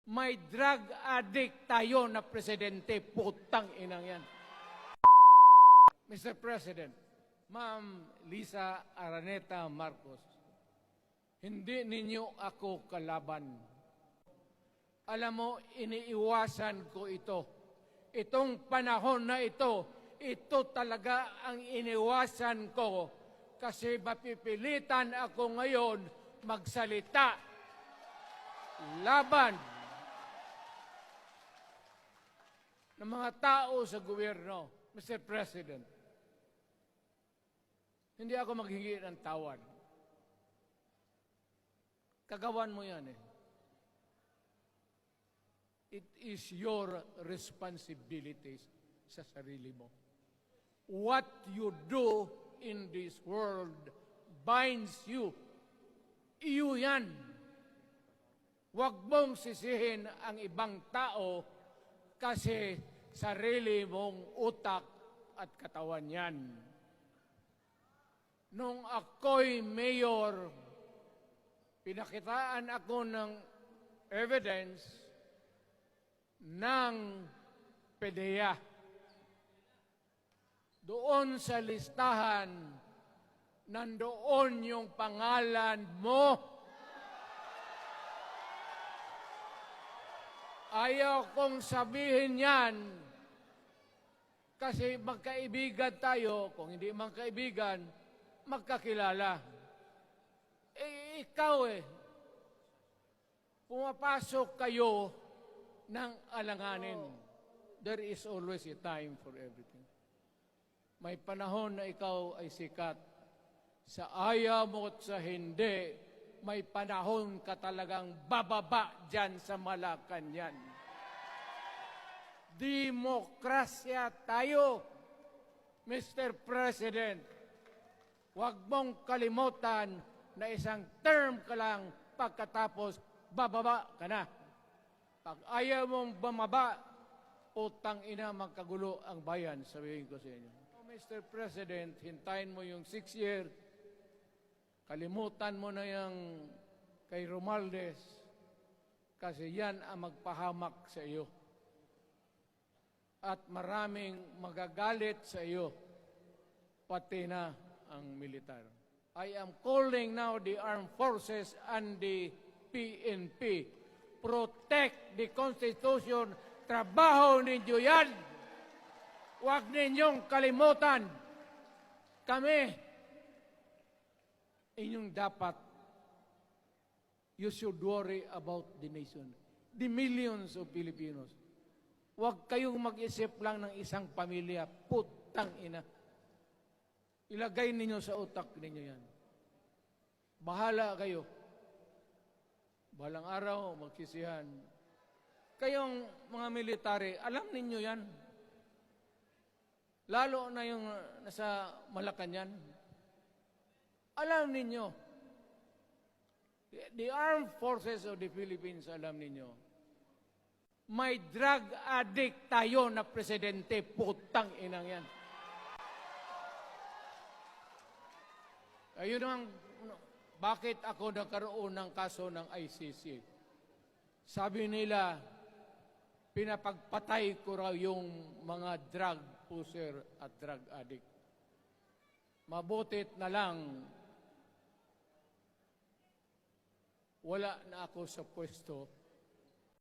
May drug addict tayo na presidente. Putang inang yan. Mr. President, Ma'am Lisa Araneta Marcos, hindi ninyo ako kalaban. Alam mo, iniiwasan ko ito. Itong panahon na ito talaga ang iniwasan ko kasi mapipilitan ako ngayon magsalita laban ng mga tao sa gobyerno. Mr. President, hindi ako maghingi ng tawad. Kagawan mo yan eh. It is your responsibilities sa sarili mo. What you do in this world binds you. Iyo yan. Huwag mong sisihin ang ibang tao kasi sarili mong utak at katawan yan. Nung ako'y mayor, pinakitaan ako ng evidence ng PDEA. Doon sa listahan, nandoon yung pangalan mo. Ayaw kong sabihin yan kasi magkaibigan tayo. Kung hindi magkaibigan, magkakilala. Eh, ikaw pumapasok kayo ng alanganin. There is always a time for everything. May panahon na ikaw ay sikat. Sa ayaw mo at sa hindi, may panahon ka talagang bababa dyan sa Malacanang. Demokrasya tayo, Mr. President. Huwag mong kalimutan na isang term ka lang pagkatapos bababa ka na. Pag ayaw mong bumaba, utang ina magkagulo ang bayan, sabihin ko sa inyo. Mr. President, hintayin mo yung 6 year, kalimutan mo na yung kay Romualdez kasi yan ang magpahamak sa iyo. At maraming magagalit sa iyo, pati na ang militar. I am calling now the armed forces and the PNP. Protect the Constitution. Trabaho ninyo yan. Huwag ninyong kalimutan. Kami, inyong dapat, you should worry about the nation. The millions of Filipinos. Huwag kayong mag-isip lang ng isang pamilya. Putang ina. Ilagay ninyo sa utak ninyo yan. Bahala kayo. Balang araw, magsisihan. Kayong mga military, alam ninyo yan. Lalo na yung nasa Malacanang. Alam ninyo. The Armed Forces of the Philippines, alam ninyo. May drug addict tayo na presidente. Putang inang yan. Ayun ang bakit ako nagkaroon ng kaso ng ICC. Sabi nila, pinapagpatay ko raw yung mga drug user at drug addict. Mabutit na lang, wala na ako sa pwesto